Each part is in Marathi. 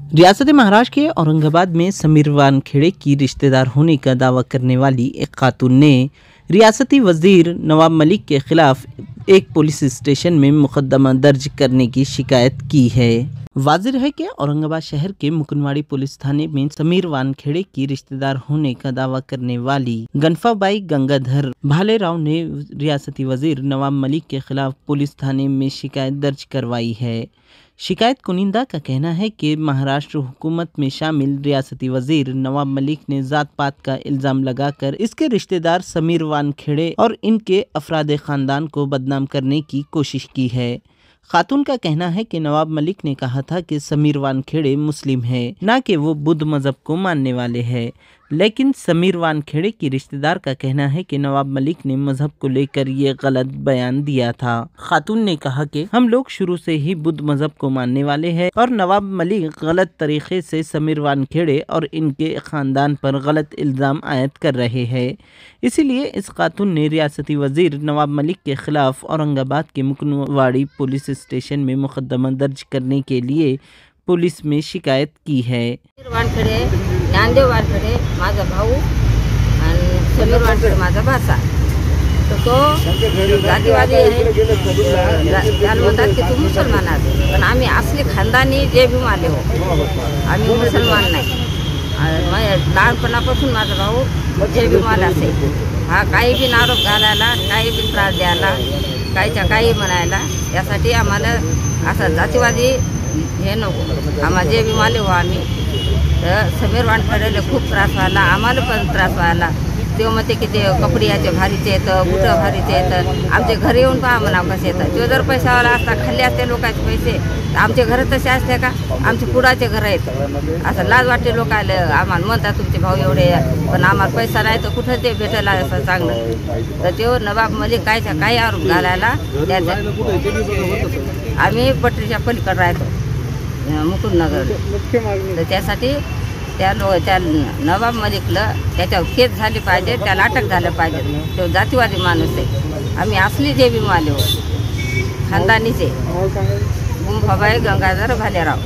रियासत महाराष्ट्र के औरंगाबाद में समीर वानखेड़े की रिश्तेदार होने का दावा करने वाली एक खातून ने रियासती वजीर नवाब मलिक के खिलाफ एक पुलिस स्टेशन में मुकदमा दर्ज करने की शिकायत की है। वाजिर है कि औरंगाबाद शहर के मुकुंदवाड़ी पुलिस थाने में समीर वानखेड़े की रिश्तेदार होने का दावा करने वाली गनफाबाई गंगाधर भालेराव ने रियासती वजीर नवाब मलिक के खिलाफ पुलिस थाने में शिकायत दर्ज करवाई है। शिकायत कुनिंदा का कहना है कि महाराष्ट्र हुकूमत में शामिल रियासती वजीर नवाब मलिक ने जात पात का इल्ज़ाम लगाकर इसके रिश्तेदार समीर वानखेड़े और इनके अफराद ख़ानदान को बदनाम करने की कोशिश की है। खातून का कहना है कि नवाब मलिक ने कहा था कि समीर वानखेड़े मुस्लिम है, ना कि वो बुद्ध मज़हब को मानने वाले हैं। लेकिन समीर वानखेड़े की रिश्तेदार का कहना है कि नवाब मलिक ने मजहब को लेकर ये गलत बयान दिया था। खातून ने कहा कि हम लोग शुरू से ही बुद्ध मजहब को मानने वाले हैं और नवाब मलिक गलत तरीके से समीर वानखेड़े और इनके खानदान पर गलत इल्ज़ाम आयद कर रहे हैं। इसीलिए इस खातून ने रियासती वजीर नवाब मलिक के खिलाफ औरंगाबाद के मुकुंदवाड़ी पुलिस स्टेशन में मुकदमा दर्ज करने के लिए पुलिस में शिकायत की है। वानखेड़े ज्ञानदेव वानखेड़े माझा भाऊ आणि समीर वानखेड़े माझा भाचा, तर तो जातीवादी आहे। त्याला म्हणतात की तू मुसलमान आहेस, पण आम्ही असली खानदानी जे भी माले हो, आम्ही मुसलमान नाही। लहानपणापासून माझा भाऊ जे भी माल असे हा काही बी आरोप घालायला, काही बी त्रास द्यायला, काहीच्या काही म्हणायला, यासाठी आम्हाला असा जातीवादी हे नको। आम्हाला जे बी माले हो आम्ही तर समीर वानखेड़ेला खूप त्रास व्हायला, आम्हाला पण त्रास व्हायला। ते म्हणते की ते कपडे याचे भारीचे येतं, बुटं भारीचे येतं, आमचे घरी येऊन पहा म्हणा कसे येतात। तो जर पैशावाला असता, खाल्ले असते लोकांचे पैसे तर आमचे घर तसे असते का? आमचे कुडाचे घर आहेत। असं लाज वाटते लोकांना, आम्हाला म्हणतात तुमचे भाऊ एवढे, पण आम्हाला पैसा नाही तर कुठं ते भेटायला असं चांगलं। तर ते नवाब मलिक कायच्या काही आरोप घालायला त्याच्या आम्ही पटरीच्या पलीकडे राहतो मुकुंदनगर, तर त्यासाठी त्या नवाब मलिकला त्याच्यावर केस झाली पाहिजे, त्याला अटक झालं पाहिजे। तो जातीवादी माणूस आहे, आम्ही असली जे भी माले हो खानदानीचे गनफाबाई गंगाधर भालेराव।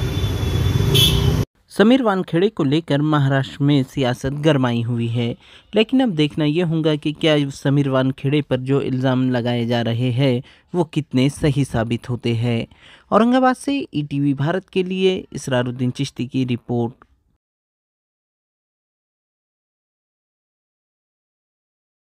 समीर वानखेड़े को लेकर महाराष्ट्र में सियासत गरमाई हुई है, लेकिन अब देखना ये होगा कि क्या समीर वानखेड़े पर जो इल्ज़ाम लगाए जा रहे हैं वो कितने सही साबित होते हैं। औरंगाबाद से ईटीवी भारत के लिए इसरारुद्दीन चिश्ती की रिपोर्ट।